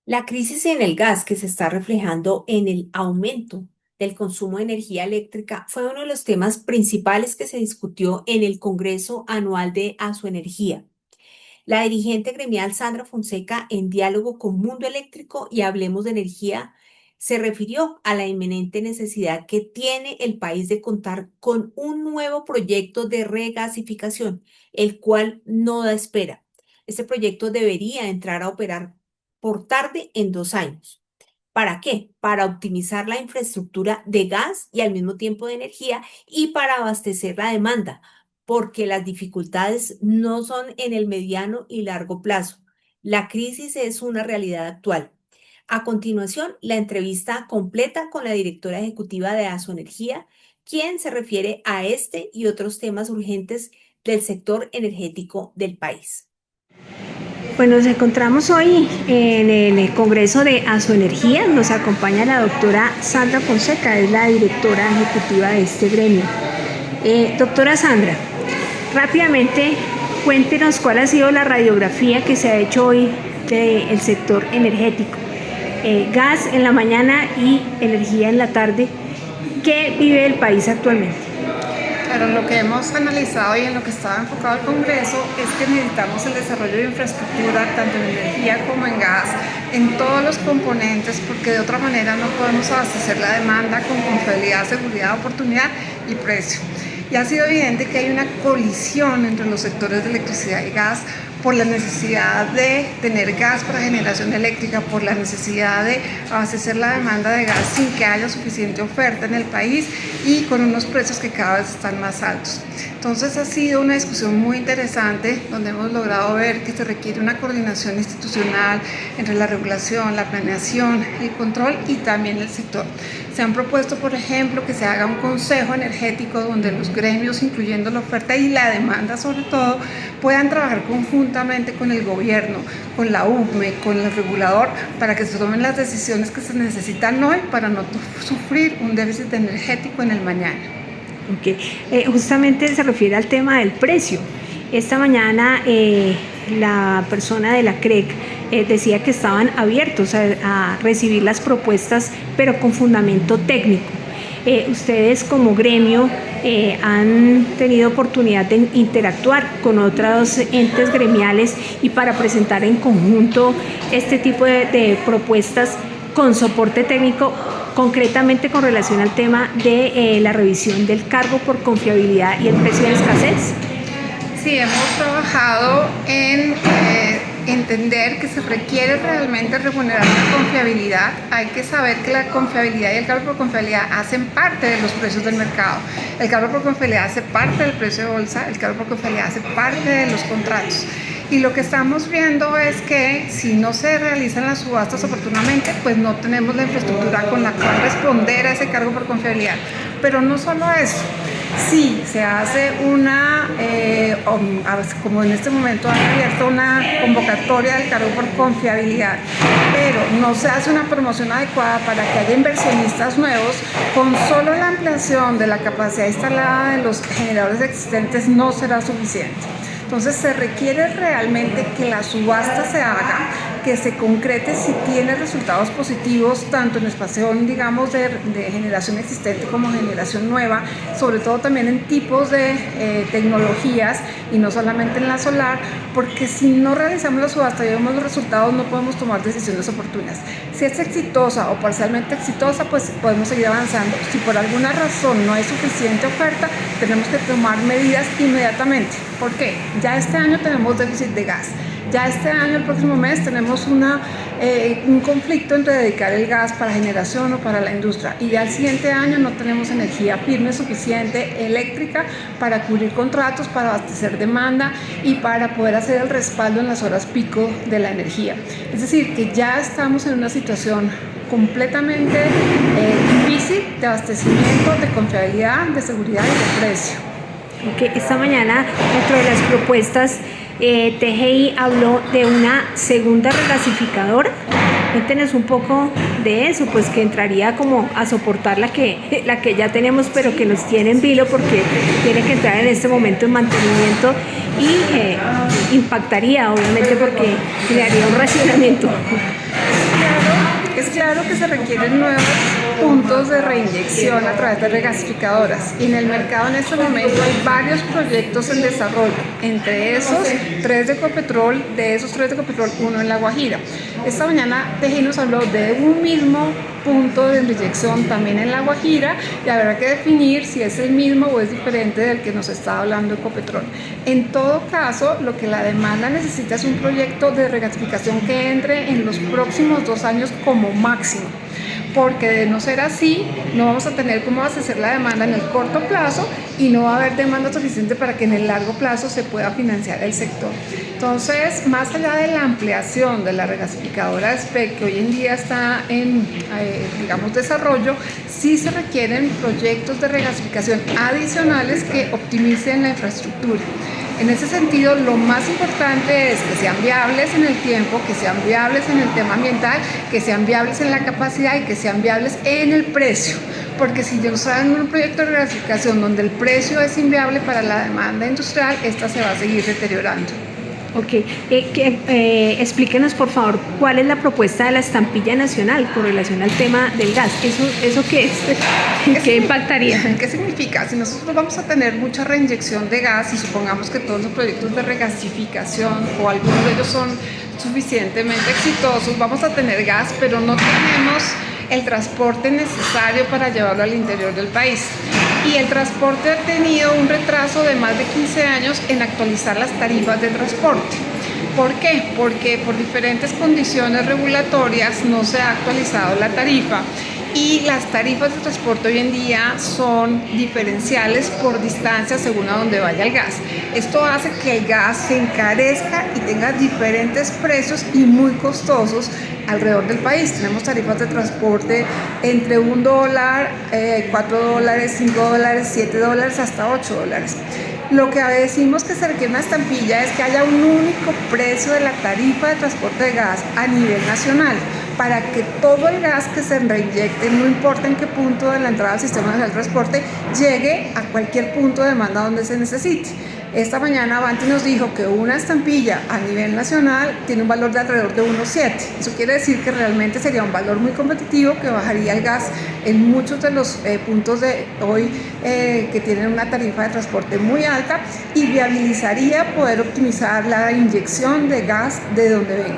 La crisis en el gas que se está reflejando en el aumento del consumo de energía eléctrica fue uno de los temas principales que se discutió en el Congreso Anual de Asoenergía. La dirigente gremial Sandra Fonseca, en diálogo con Mundo Eléctrico y Hablemos de Energía, se refirió a la inminente necesidad que tiene el país de contar con un nuevo proyecto de regasificación, el cual no da espera. Este proyecto debería entrar a operar por tarde en 2 años. ¿Para qué? Para optimizar la infraestructura de gas y al mismo tiempo de energía y para abastecer la demanda, porque las dificultades no son en el mediano y largo plazo. La crisis es una realidad actual. A continuación, la entrevista completa con la directora ejecutiva de Asoenergía, quien se refiere a este y otros temas urgentes del sector energético del país. Pues nos encontramos hoy en el Congreso de Asoenergía. Nos acompaña la doctora Sandra Fonseca, es la directora ejecutiva de este gremio. Doctora Sandra, rápidamente cuéntenos cuál ha sido la radiografía que se ha hecho hoy del sector energético. Gas en la mañana y energía en la tarde. ¿Qué vive el país actualmente? Claro, lo que hemos analizado y en lo que estaba enfocado el Congreso es que necesitamos el desarrollo de infraestructura, tanto en energía como en gas, en todos los componentes, porque de otra manera no podemos abastecer la demanda con confiabilidad, seguridad, oportunidad y precio. Y ha sido evidente que hay una colisión entre los sectores de electricidad y gas por la necesidad de tener gas para generación eléctrica, por la necesidad de abastecer la demanda de gas sin que haya suficiente oferta en el país y con unos precios que cada vez están más altos. Entonces ha sido una discusión muy interesante donde hemos logrado ver que se requiere una coordinación institucional entre la regulación, la planeación, el control y también el sector. Se han propuesto, por ejemplo, que se haga un consejo energético donde los gremios, incluyendo la oferta y la demanda sobre todo, puedan trabajar conjuntamente con el gobierno, con la UCME, con el regulador, para que se tomen las decisiones que se necesitan hoy para no sufrir un déficit energético en el mañana. Okay. Justamente se refiere al tema del precio. Esta mañana la persona de la CREC decía que estaban abiertos a recibir las propuestas, pero con fundamento técnico. Ustedes como gremio han tenido oportunidad de interactuar con otros entes gremiales y para presentar en conjunto este tipo de propuestas con soporte técnico, concretamente con relación al tema de la revisión del cargo por confiabilidad y el precio de escasez. Sí, hemos trabajado en entender que se requiere realmente remunerar la confiabilidad. Hay que saber que la confiabilidad y el cargo por confiabilidad hacen parte de los precios del mercado. El cargo por confiabilidad hace parte del precio de bolsa, el cargo por confiabilidad hace parte de los contratos. Y lo que estamos viendo es que si no se realizan las subastas oportunamente, pues no tenemos la infraestructura con la cual responder a ese cargo por confiabilidad. Pero no solo eso, sí se hace una, como en este momento han abierto una convocatoria del cargo por confiabilidad, pero no se hace una promoción adecuada para que haya inversionistas nuevos. Con solo la ampliación de la capacidad instalada de los generadores existentes no será suficiente. Entonces se requiere realmente que la subasta se haga, que se concrete si tiene resultados positivos, tanto en expansión, digamos, de generación existente como generación nueva, sobre todo también en tipos de tecnologías y no solamente en la solar, porque si no realizamos la subasta y vemos los resultados no podemos tomar decisiones oportunas. Si es exitosa o parcialmente exitosa, pues podemos seguir avanzando. Si por alguna razón no hay suficiente oferta, tenemos que tomar medidas inmediatamente. ¿Por qué? Ya este año tenemos déficit de gas. Ya este año, el próximo mes, tenemos un conflicto entre dedicar el gas para generación o para la industria. Y ya el siguiente año no tenemos energía firme suficiente eléctrica para cubrir contratos, para abastecer demanda y para poder hacer el respaldo en las horas pico de la energía. Es decir, que ya estamos en una situación completamente difícil de abastecimiento, de confiabilidad, de seguridad y de precio. Okay. Esta mañana, dentro de las propuestas, TGI habló de una segunda regasificadora. Cuéntenos un poco de eso, pues que entraría como a soportar la que ya tenemos, pero que nos tiene en vilo porque tiene que entrar en este momento en mantenimiento y impactaría, obviamente, porque crearía un racionamiento. Es claro que se requieren nuevos puntos de reinyección a través de regasificadoras y en el mercado en este momento hay varios proyectos en desarrollo, entre esos tres de Ecopetrol, uno en La Guajira. Esta mañana Teji nos habló de un mismo punto de inyección también en La Guajira y habrá que definir si es el mismo o es diferente del que nos está hablando Ecopetrol. En todo caso, lo que la demanda necesita es un proyecto de regasificación que entre en los próximos 2 años como máximo, porque de no ser así, no vamos a tener cómo abastecer la demanda en el corto plazo y no va a haber demanda suficiente para que en el largo plazo se pueda financiar el sector. Entonces, más allá de la ampliación de la regasificadora de SPEC, que hoy en día está en, desarrollo, sí se requieren proyectos de regasificación adicionales que optimicen la infraestructura. En ese sentido, lo más importante es que sean viables en el tiempo, que sean viables en el tema ambiental, que sean viables en la capacidad y que sean viables en el precio. Porque si yo en un proyecto de regasificación donde el precio es inviable para la demanda industrial, esta se va a seguir deteriorando. Ok, explíquenos por favor cuál es la propuesta de la estampilla nacional con relación al tema del gas. ¿Eso qué es? ¿Qué impactaría? ¿Qué significa? Si nosotros vamos a tener mucha reinyección de gas y supongamos que todos los proyectos de regasificación o algunos de ellos son suficientemente exitosos, vamos a tener gas, pero no tenemos el transporte necesario para llevarlo al interior del país. Y el transporte ha tenido un retraso de más de 15 años en actualizar las tarifas de transporte. ¿Por qué? Porque por diferentes condiciones regulatorias no se ha actualizado la tarifa y las tarifas de transporte hoy en día son diferenciales por distancia según a dónde vaya el gas. Esto hace que el gas se encarezca y tenga diferentes precios y muy costosos alrededor del país. Tenemos tarifas de transporte entre $1, $4, $5, $7, hasta $8. Lo que decimos que se requiere una estampilla es que haya un único precio de la tarifa de transporte de gas a nivel nacional, para que todo el gas que se reinyecte, no importa en qué punto de la entrada al sistema nacional de transporte, llegue a cualquier punto de demanda donde se necesite. Esta mañana Avanti nos dijo que una estampilla a nivel nacional tiene un valor de alrededor de 1.7. Eso quiere decir que realmente sería un valor muy competitivo que bajaría el gas en muchos de los puntos de hoy que tienen una tarifa de transporte muy alta y viabilizaría poder optimizar la inyección de gas de donde venga.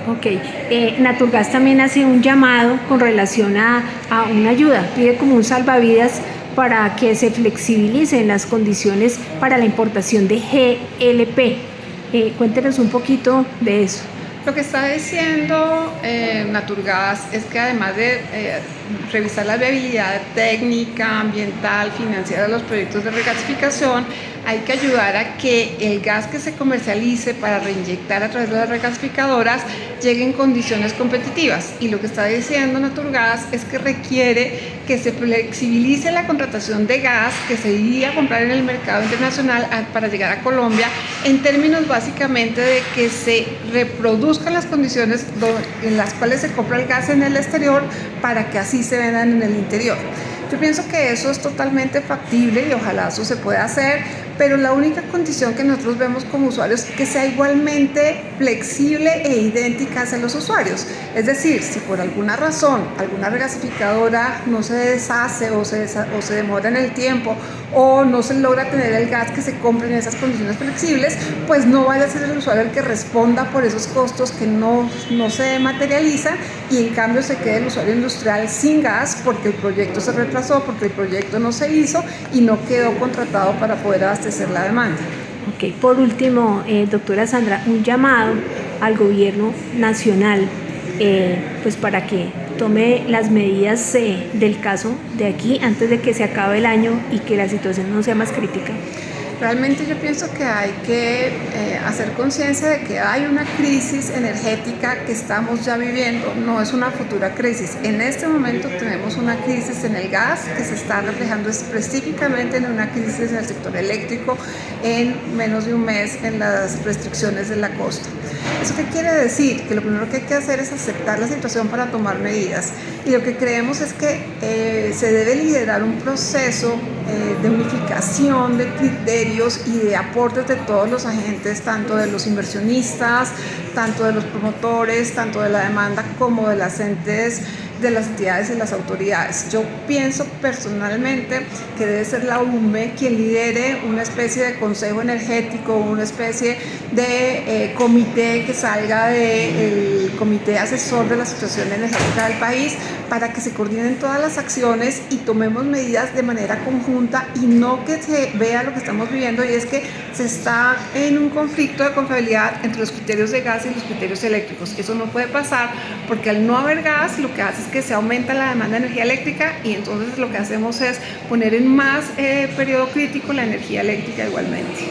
Ok, Naturgas también hace un llamado con relación a una ayuda, pide como un salvavidas para que se flexibilicen las condiciones para la importación de GLP. Cuéntenos un poquito de eso. Lo que está diciendo Naturgas es que además de revisar la viabilidad técnica, ambiental, financiera de los proyectos de regasificación, hay que ayudar a que el gas que se comercialice para reinyectar a través de las regasificadoras llegue en condiciones competitivas. Y lo que está diciendo Naturgas es que requiere que se flexibilice la contratación de gas que se iría a comprar en el mercado internacional para llegar a Colombia, en términos básicamente de que se reproduzcan las condiciones en las cuales se compra el gas en el exterior para que así se vendan en el interior. Yo pienso que eso es totalmente factible y ojalá eso se pueda hacer, pero la única condición que nosotros vemos como usuarios es que sea igualmente flexible e idéntica hacia los usuarios. Es decir, si por alguna razón alguna regasificadora no se deshace o se demora en el tiempo o no se logra tener el gas que se compre en esas condiciones flexibles, pues no vaya a ser el usuario el que responda por esos costos que no se materializan y en cambio se quede el usuario industrial sin gas porque el proyecto se retrasó, porque el proyecto no se hizo y no quedó contratado para poder abastecer la demanda. Ok, por último, doctora Sandra, un llamado al gobierno nacional pues para que tome las medidas del caso de aquí antes de que se acabe el año y que la situación no sea más crítica. Realmente yo pienso que hay que hacer conciencia de que hay una crisis energética que estamos ya viviendo, no es una futura crisis. En este momento tenemos una crisis en el gas que se está reflejando específicamente en una crisis en el sector eléctrico. en menos de un mes en las restricciones de la costa. ¿Eso qué quiere decir? Que lo primero que hay que hacer es aceptar la situación para tomar medidas. Y lo que creemos es que se debe liderar un proceso de unificación de criterios y de aportes de todos los agentes, tanto de los inversionistas, tanto de los promotores, tanto de la demanda como de las entes, de las entidades y las autoridades. Yo pienso personalmente que debe ser la UME quien lidere una especie de consejo energético, una especie de comité que salga del comité asesor de la situación energética del país, para que se coordinen todas las acciones y tomemos medidas de manera conjunta, y no que se vea lo que estamos viviendo, y es que se está en un conflicto de confiabilidad entre los criterios de gas y los criterios eléctricos. Eso no puede pasar, porque al no haber gas lo que hace es que se aumenta la demanda de energía eléctrica, y entonces lo que hacemos es poner en más periodo crítico la energía eléctrica igualmente.